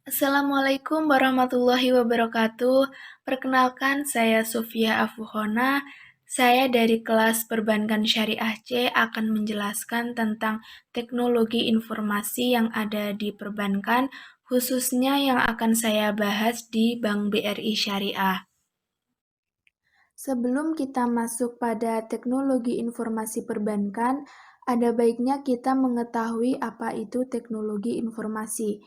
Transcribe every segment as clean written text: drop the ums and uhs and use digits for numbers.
Assalamualaikum warahmatullahi wabarakatuh. Perkenalkan, saya Sofia Afuhona. Saya dari kelas Perbankan Syariah C akan menjelaskan tentang teknologi informasi yang ada di perbankan, khususnya yang akan saya bahas di Bank BRI Syariah. Sebelum kita masuk pada teknologi informasi perbankan, ada baiknya kita mengetahui apa itu teknologi informasi.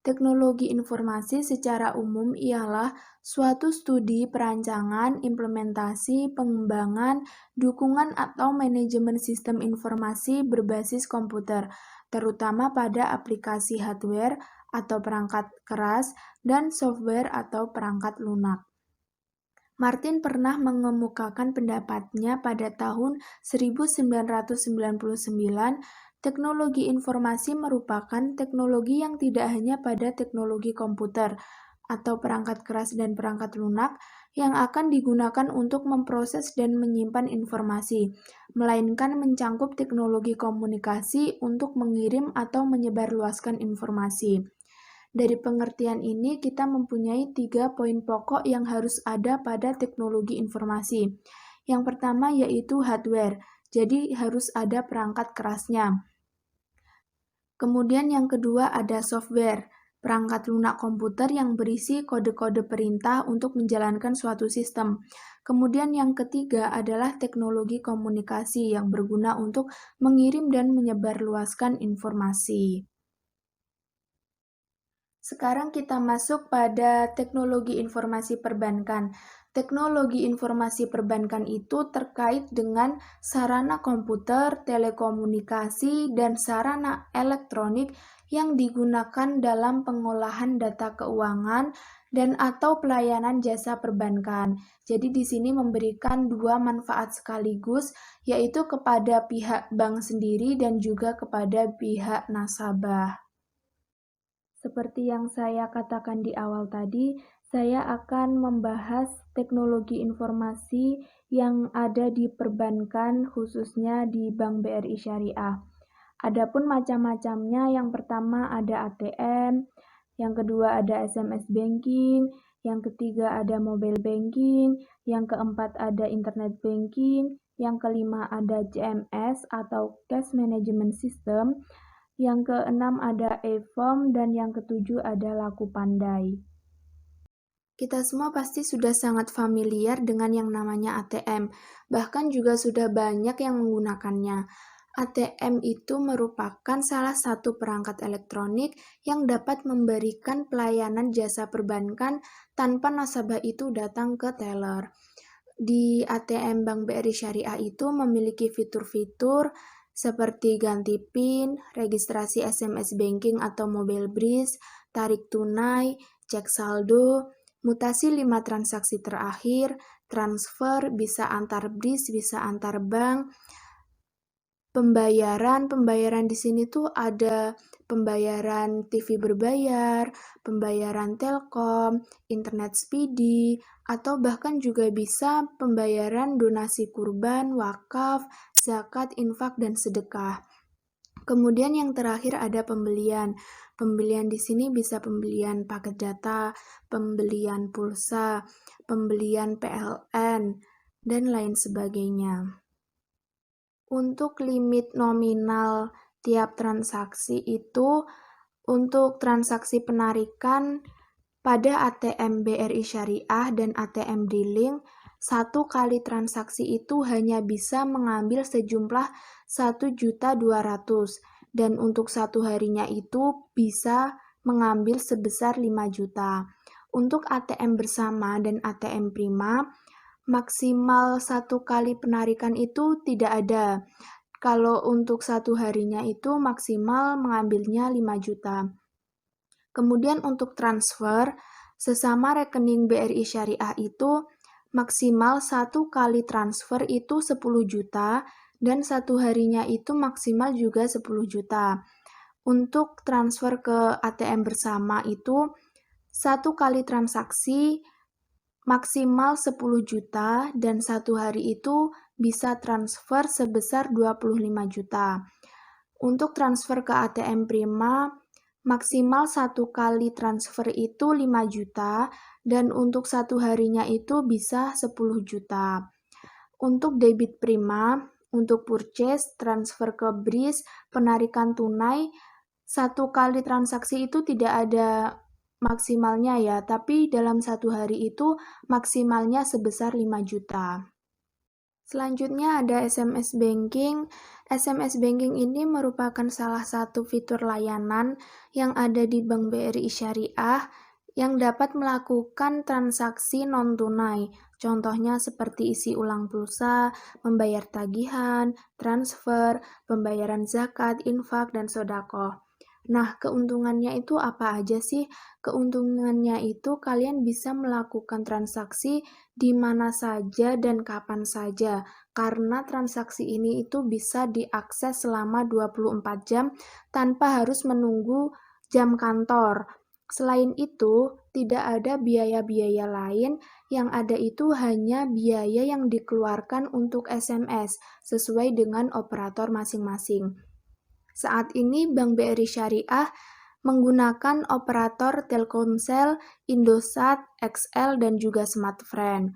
Teknologi informasi secara umum ialah suatu studi perancangan, implementasi, pengembangan, dukungan atau manajemen sistem informasi berbasis komputer, terutama pada aplikasi hardware atau perangkat keras dan software atau perangkat lunak. Martin pernah mengemukakan pendapatnya pada tahun 1999, teknologi informasi merupakan teknologi yang tidak hanya pada teknologi komputer atau perangkat keras dan perangkat lunak yang akan digunakan untuk memproses dan menyimpan informasi, melainkan mencangkup teknologi komunikasi untuk mengirim atau menyebarluaskan informasi. Dari pengertian ini, kita mempunyai 3 poin pokok yang harus ada pada teknologi informasi. Yang pertama yaitu hardware, jadi harus ada perangkat kerasnya. Kemudian yang kedua ada software, perangkat lunak komputer yang berisi kode-kode perintah untuk menjalankan suatu sistem. Kemudian yang ketiga adalah teknologi komunikasi yang berguna untuk mengirim dan menyebarluaskan informasi. Sekarang kita masuk pada teknologi informasi perbankan. Teknologi informasi perbankan itu terkait dengan sarana komputer, telekomunikasi, dan sarana elektronik yang digunakan dalam pengolahan data keuangan dan atau pelayanan jasa perbankan. Jadi di sini memberikan dua manfaat sekaligus, yaitu kepada pihak bank sendiri dan juga kepada pihak nasabah. Seperti yang saya katakan di awal tadi, saya akan membahas teknologi informasi yang ada di perbankan, khususnya di Bank BRI Syariah. Adapun macam-macamnya, yang pertama ada ATM, yang kedua ada SMS banking, yang ketiga ada mobile banking, yang keempat ada internet banking, yang kelima ada CMS atau Cash Management System, yang keenam ada e-form, dan yang ketujuh ada laku pandai. Kita semua pasti sudah sangat familiar dengan yang namanya ATM, bahkan juga sudah banyak yang menggunakannya. ATM itu merupakan salah satu perangkat elektronik yang dapat memberikan pelayanan jasa perbankan tanpa nasabah itu datang ke teller. Di ATM Bank BRI Syariah itu memiliki fitur-fitur seperti ganti PIN, registrasi SMS banking atau mobile breeze, tarik tunai, cek saldo, mutasi 5 transaksi terakhir, transfer, bisa antar BRIS, bisa antar bank, pembayaran di sini tuh ada pembayaran TV berbayar, pembayaran Telkom, internet speedy, atau bahkan juga bisa pembayaran donasi kurban, wakaf, zakat, infak, dan sedekah. Kemudian yang terakhir ada pembelian. Pembelian di sini bisa pembelian paket data, pembelian pulsa, pembelian PLN, dan lain sebagainya. Untuk limit nominal tiap transaksi itu, untuk transaksi penarikan pada ATM BRI Syariah dan ATM D-Link, satu kali transaksi itu hanya bisa mengambil sejumlah 1.200.000 dan untuk satu harinya itu bisa mengambil sebesar 5 juta. Untuk ATM bersama dan ATM Prima, maksimal satu kali penarikan itu tidak ada. Kalau untuk satu harinya itu maksimal mengambilnya 5 juta. Kemudian untuk transfer, sesama rekening BRI Syariah itu maksimal satu kali transfer itu 10 juta dan satu harinya itu maksimal juga 10 juta. Untuk transfer ke ATM bersama itu satu kali transaksi maksimal 10 juta dan satu hari itu bisa transfer sebesar 25 juta. Untuk transfer ke ATM Prima, Maksimal 1 kali transfer itu 5 juta, dan untuk 1 harinya itu bisa 10 juta. Untuk debit prima, untuk purchase, transfer ke BRIS, penarikan tunai, 1 kali transaksi itu tidak ada maksimalnya ya, tapi dalam 1 hari itu maksimalnya sebesar 5 juta. Selanjutnya ada SMS Banking. SMS Banking ini merupakan salah satu fitur layanan yang ada di Bank BRI Syariah yang dapat melakukan transaksi non-tunai. Contohnya seperti isi ulang pulsa, membayar tagihan, transfer, pembayaran zakat, infak, dan sedekah. Nah, keuntungannya itu apa aja sih? Keuntungannya itu kalian bisa melakukan transaksi di mana saja dan kapan saja, karena transaksi ini itu bisa diakses selama 24 jam tanpa harus menunggu jam kantor. Selain itu, tidak ada biaya-biaya lain, yang ada itu hanya biaya yang dikeluarkan untuk SMS sesuai dengan operator masing-masing. Saat ini Bank BRI Syariah menggunakan operator Telkomsel, Indosat, XL, dan juga Smartfren.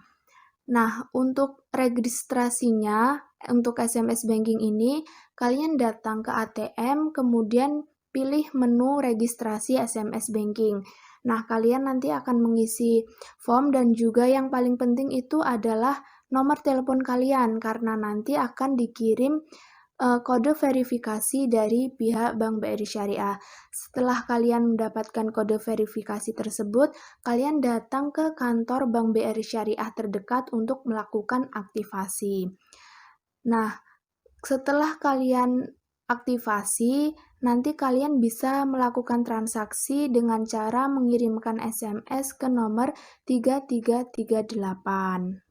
Nah, untuk registrasinya, untuk SMS Banking ini, kalian datang ke ATM, kemudian pilih menu registrasi SMS Banking. Nah, kalian nanti akan mengisi form dan juga yang paling penting itu adalah nomor telepon kalian, karena nanti akan dikirim kode verifikasi dari pihak Bank BRI Syariah. Setelah kalian mendapatkan kode verifikasi tersebut, kalian datang ke kantor Bank BRI Syariah terdekat untuk melakukan aktivasi. Nah, setelah kalian aktivasi, nanti kalian bisa melakukan transaksi dengan cara mengirimkan SMS ke nomor 3338.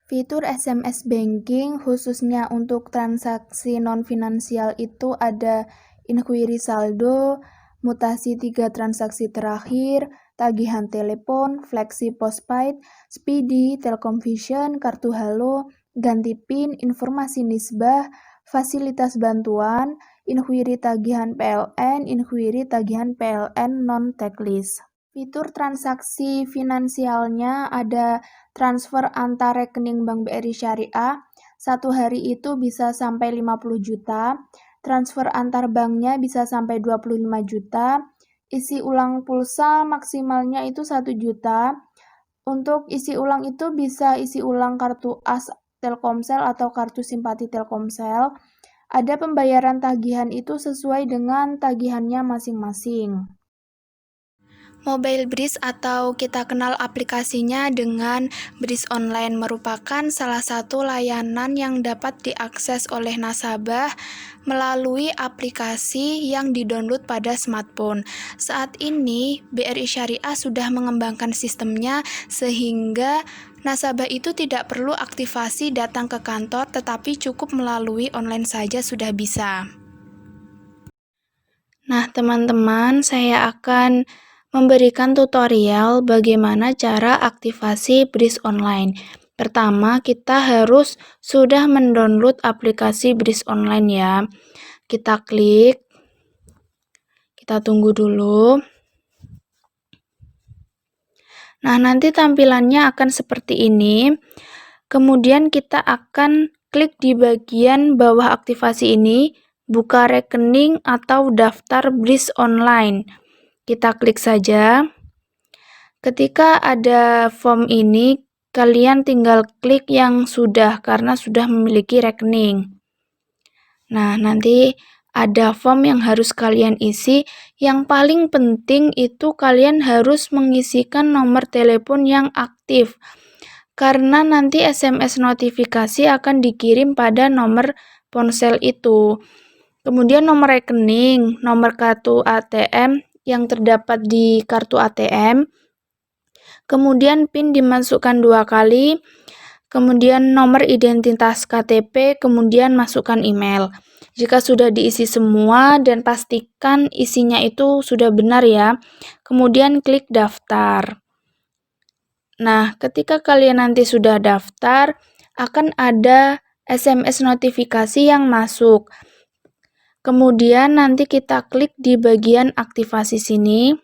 Fitur SMS Banking khususnya untuk transaksi non-finansial itu ada inquiry saldo, mutasi 3 transaksi terakhir, tagihan telepon, flexi postpaid, speedy, Telkom Vision, kartu halo, ganti PIN, informasi nisbah, fasilitas bantuan, inquiry tagihan PLN, inquiry tagihan PLN non-techlist. Fitur transaksi finansialnya ada transfer antar rekening Bank BRI Syariah, 1 hari itu bisa sampai 50 juta, transfer antar banknya bisa sampai 25 juta, isi ulang pulsa maksimalnya itu 1 juta, untuk isi ulang itu bisa isi ulang kartu as Telkomsel atau kartu simpati Telkomsel, ada pembayaran tagihan itu sesuai dengan tagihannya masing-masing. Mobile BRIS atau kita kenal aplikasinya dengan BRIS Online merupakan salah satu layanan yang dapat diakses oleh nasabah melalui aplikasi yang didownload pada smartphone. Saat ini BRI Syariah sudah mengembangkan sistemnya sehingga nasabah itu tidak perlu aktivasi datang ke kantor tetapi cukup melalui online saja sudah bisa. Nah, teman-teman, saya akan memberikan tutorial bagaimana cara aktivasi BRIS Online. Pertama, kita harus sudah mendownload aplikasi BRIS Online ya. Kita klik, kita tunggu dulu. Nah, nanti tampilannya akan seperti ini. Kemudian kita akan klik di bagian bawah aktivasi ini, buka rekening atau daftar BRIS Online. Kita klik saja. Ketika ada form ini, kalian tinggal klik yang sudah karena sudah memiliki rekening. Nah, nanti ada form yang harus kalian isi. Yang paling penting itu kalian harus mengisikan nomor telepon yang aktif. Karena nanti SMS notifikasi akan dikirim pada nomor ponsel itu. Kemudian nomor rekening, nomor kartu ATM yang terdapat di kartu ATM, kemudian PIN dimasukkan 2 kali, kemudian nomor identitas KTP, kemudian masukkan email. Jika sudah diisi semua dan pastikan isinya itu sudah benar ya, kemudian klik daftar. Nah, ketika kalian nanti sudah daftar, akan ada SMS notifikasi yang masuk. Kemudian nanti kita klik di bagian aktivasi sini.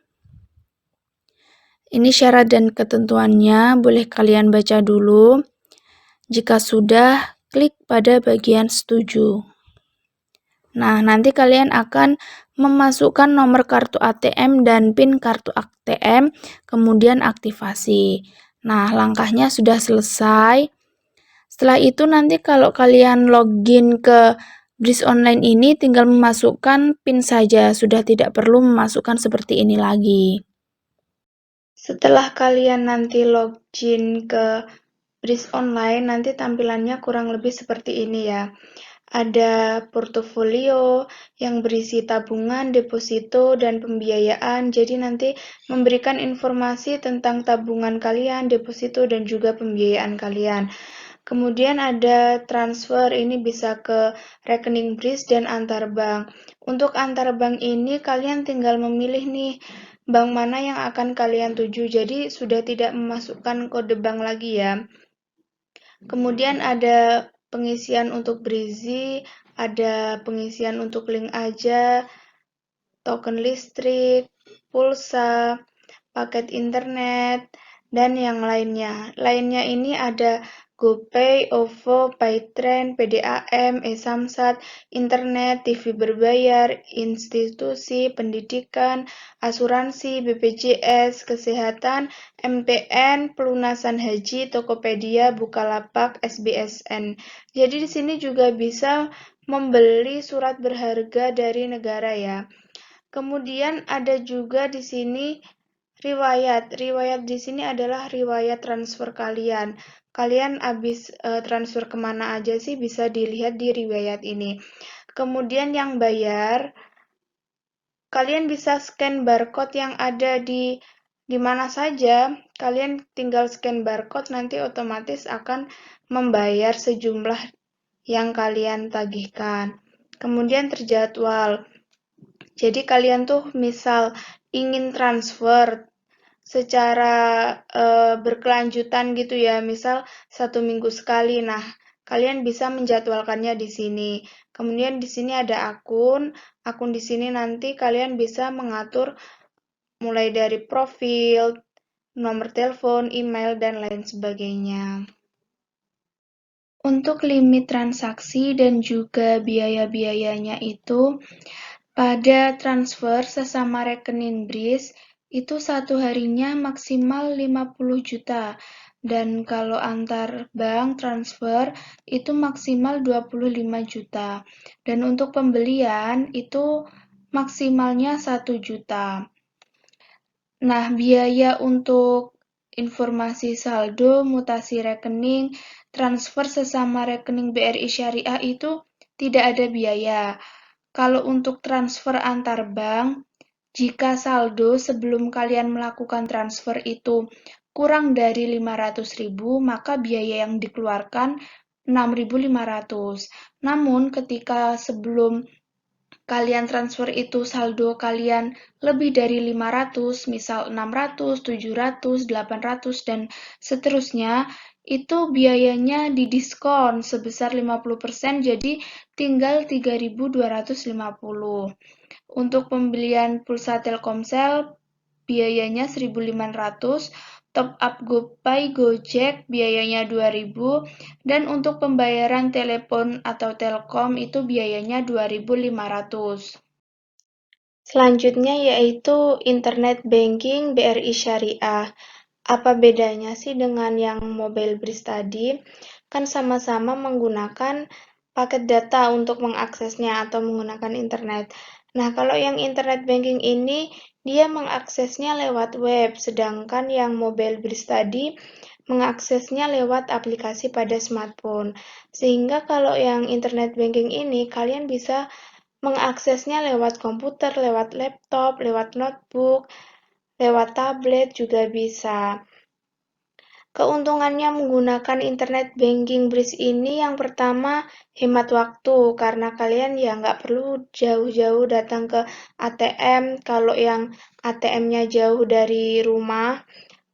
Ini syarat dan ketentuannya, boleh kalian baca dulu. Jika sudah, klik pada bagian setuju. Nah, nanti kalian akan memasukkan nomor kartu ATM dan PIN kartu ATM, kemudian aktivasi. Nah, langkahnya sudah selesai. Setelah itu nanti kalau kalian login ke BRIS online ini tinggal memasukkan PIN saja, sudah tidak perlu memasukkan seperti ini lagi. Setelah kalian nanti login ke BRIS online, nanti tampilannya kurang lebih seperti ini ya. Ada portofolio yang berisi tabungan, deposito, dan pembiayaan. Jadi nanti memberikan informasi tentang tabungan kalian, deposito, dan juga pembiayaan kalian. Kemudian ada transfer, ini bisa ke rekening BRIS dan antar bank. Untuk antar bank ini kalian tinggal memilih nih bank mana yang akan kalian tuju. Jadi sudah tidak memasukkan kode bank lagi ya. Kemudian ada pengisian untuk Brizi, ada pengisian untuk link aja, token listrik, pulsa, paket internet, dan yang lainnya. Lainnya ini ada GoPay, OVO, Paytren, PDAM, e-Samsat, internet, TV berbayar, institusi, pendidikan, asuransi, BPJS, kesehatan, MPN, pelunasan haji, Tokopedia, Bukalapak, SBSN. Jadi di sini juga bisa membeli surat berharga dari negara ya. Kemudian ada juga di sini riwayat. Riwayat di sini adalah riwayat transfer kalian. Kalian habis transfer kemana aja sih bisa dilihat di riwayat ini. Kemudian yang bayar, kalian bisa scan barcode yang ada di mana saja. Kalian tinggal scan barcode, nanti otomatis akan membayar sejumlah yang kalian tagihkan. Kemudian terjadwal. Jadi kalian tuh misal ingin transfer secara berkelanjutan gitu ya, misal 1 minggu sekali. Nah, kalian bisa menjadwalkannya di sini. Kemudian di sini ada akun di sini nanti kalian bisa mengatur mulai dari profil, nomor telepon, email, dan lain sebagainya. Untuk limit transaksi dan juga biaya-biayanya itu, pada transfer sesama rekening BRIS, itu satu harinya maksimal 50 juta. Dan kalau antar bank transfer, itu maksimal 25 juta. Dan untuk pembelian, itu maksimalnya 1 juta. Nah, biaya untuk informasi saldo, mutasi rekening, transfer sesama rekening BRI Syariah itu tidak ada biaya. Kalau untuk transfer antar bank, jika saldo sebelum kalian melakukan transfer itu kurang dari 500.000, maka biaya yang dikeluarkan 6.500. Namun, ketika sebelum kalian transfer itu saldo kalian lebih dari 500, misal 600, 700, 800, dan seterusnya, itu biayanya didiskon sebesar 50%, jadi tinggal 3.250. Untuk pembelian pulsa Telkomsel, biayanya 1.500, top up GoPay, Gojek, biayanya 2.000, dan untuk pembayaran telepon atau Telkom itu biayanya 2.500. Selanjutnya yaitu internet banking BRI Syariah. Apa bedanya sih dengan yang mobile BRIS tadi? Kan sama-sama menggunakan paket data untuk mengaksesnya atau menggunakan internet. Nah, kalau yang internet banking ini, dia mengaksesnya lewat web, sedangkan yang mobile BRIS tadi mengaksesnya lewat aplikasi pada smartphone. Sehingga kalau yang internet banking ini, kalian bisa mengaksesnya lewat komputer, lewat laptop, lewat notebook, lewat tablet juga bisa. Keuntungannya menggunakan internet banking BRIS ini yang pertama hemat waktu karena kalian ya nggak perlu jauh-jauh datang ke ATM. Kalau yang ATM-nya jauh dari rumah,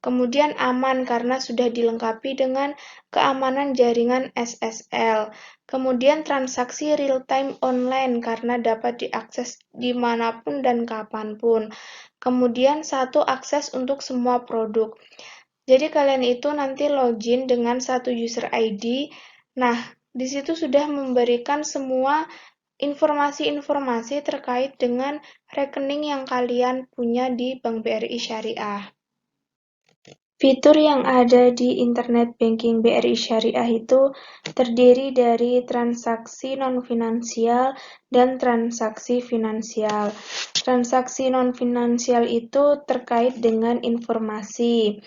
Kemudian aman karena sudah dilengkapi dengan keamanan jaringan SSL. Kemudian transaksi real-time online karena dapat diakses dimanapun dan kapanpun. Kemudian satu akses untuk semua produk. Jadi kalian itu nanti login dengan satu user ID. Nah, di situ sudah memberikan semua informasi-informasi terkait dengan rekening yang kalian punya di Bank BRI Syariah. Fitur yang ada di Internet Banking BRI Syariah itu terdiri dari transaksi non-finansial dan transaksi finansial. Transaksi non-finansial itu terkait dengan informasi.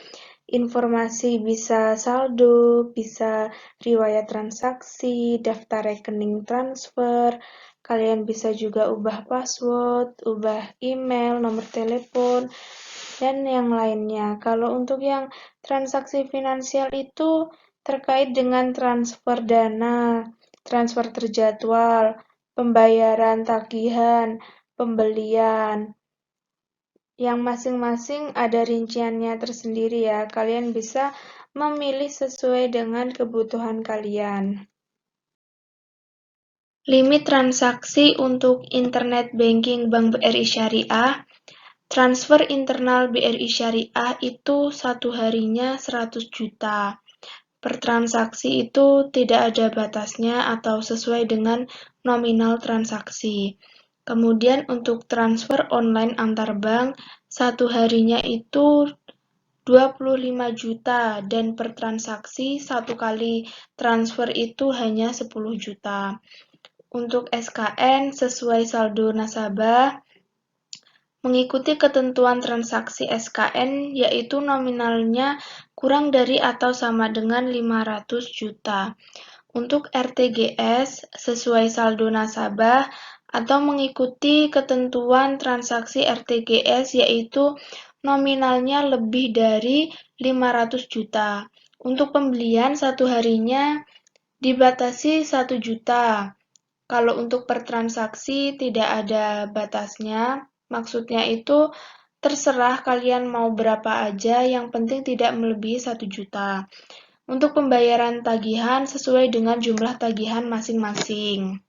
Informasi bisa saldo, bisa riwayat transaksi, daftar rekening transfer, kalian bisa juga ubah password, ubah email, nomor telepon, dan yang lainnya. Kalau untuk yang transaksi finansial itu terkait dengan transfer dana, transfer terjadwal, pembayaran tagihan, pembelian, yang masing-masing ada rinciannya tersendiri ya. Kalian bisa memilih sesuai dengan kebutuhan kalian. Limit transaksi untuk Internet Banking Bank BRI Syariah. Transfer internal BRI Syariah itu satu harinya 100 juta. Per transaksi itu tidak ada batasnya atau sesuai dengan nominal transaksi. Kemudian untuk transfer online antar bank, satu harinya itu 25 juta dan per transaksi satu kali transfer itu hanya 10 juta. Untuk SKN sesuai saldo nasabah, mengikuti ketentuan transaksi SKN yaitu nominalnya kurang dari atau sama dengan 500 juta. Untuk RTGS sesuai saldo nasabah atau mengikuti ketentuan transaksi RTGS yaitu nominalnya lebih dari 500 juta. Untuk pembelian satu harinya dibatasi 1 juta. Kalau untuk per transaksi tidak ada batasnya, maksudnya itu terserah kalian mau berapa aja, yang penting tidak melebihi 1 juta. Untuk pembayaran tagihan sesuai dengan jumlah tagihan masing-masing.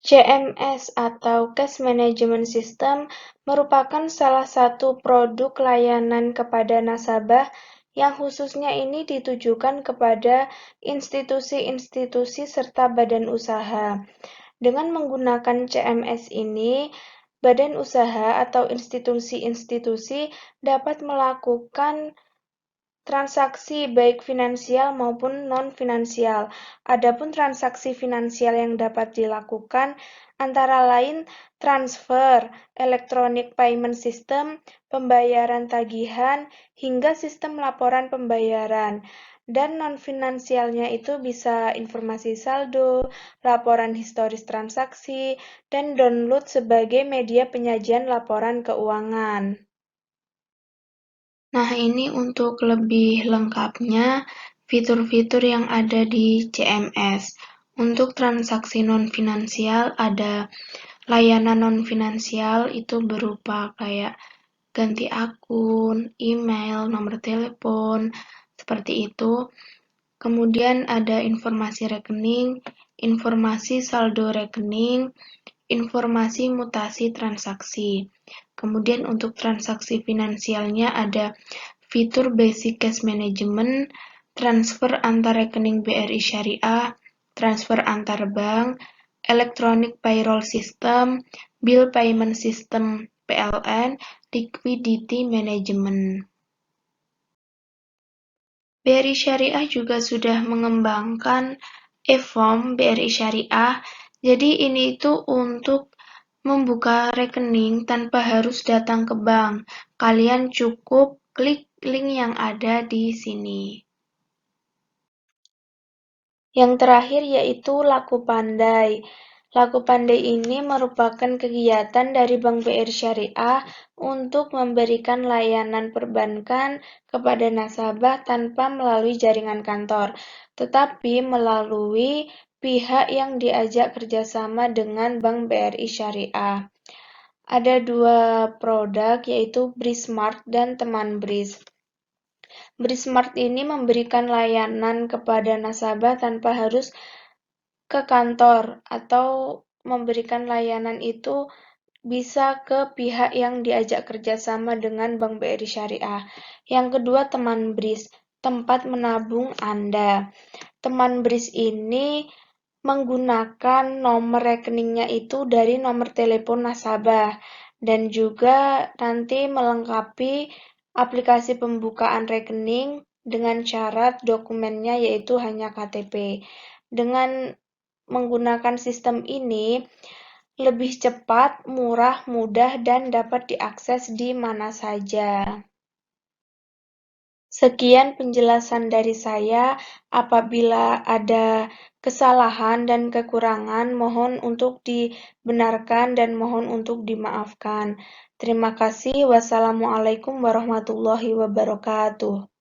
CMS atau Cash Management System merupakan salah satu produk layanan kepada nasabah yang khususnya ini ditujukan kepada institusi-institusi serta badan usaha. Dengan menggunakan CMS ini, badan usaha atau institusi-institusi dapat melakukan transaksi baik finansial maupun non-finansial. Adapun transaksi finansial yang dapat dilakukan antara lain transfer, electronic payment system, pembayaran tagihan, hingga sistem laporan pembayaran. Dan non-finansialnya itu bisa informasi saldo, laporan historis transaksi, dan download sebagai media penyajian laporan keuangan. Nah, ini untuk lebih lengkapnya fitur-fitur yang ada di CMS. Untuk transaksi non-finansial ada layanan non-finansial itu berupa kayak ganti akun, email, nomor telepon, seperti itu. Kemudian ada informasi rekening, informasi saldo rekening, informasi mutasi transaksi. Kemudian untuk transaksi finansialnya ada fitur Basic Cash Management, transfer antar rekening BRI Syariah, transfer antar bank, Electronic Payroll System, Bill Payment System PLN, Liquidity Management. BRI Syariah juga sudah mengembangkan e-form BRI Syariah. Jadi ini itu untuk membuka rekening tanpa harus datang ke bank. Kalian cukup klik link yang ada di sini. Yang terakhir yaitu Laku Pandai. Laku Pandai ini merupakan kegiatan dari Bank BRI Syariah untuk memberikan layanan perbankan kepada nasabah tanpa melalui jaringan kantor, tetapi melalui pihak yang diajak kerjasama dengan Bank BRI Syariah. Ada dua produk, yaitu Brismart dan Teman Bris. Brismart ini memberikan layanan kepada nasabah tanpa harus ke kantor, atau memberikan layanan itu bisa ke pihak yang diajak kerjasama dengan Bank BRI Syariah. Yang kedua, Teman Bris, tempat menabung Anda. Teman Bris ini menggunakan nomor rekeningnya itu dari nomor telepon nasabah, dan juga nanti melengkapi aplikasi pembukaan rekening dengan syarat dokumennya yaitu hanya KTP. Dengan menggunakan sistem ini lebih cepat, murah, mudah, dan dapat diakses di mana saja. Sekian penjelasan dari saya. Apabila ada kesalahan dan kekurangan, mohon untuk dibenarkan dan mohon untuk dimaafkan. Terima kasih. Wassalamualaikum warahmatullahi wabarakatuh.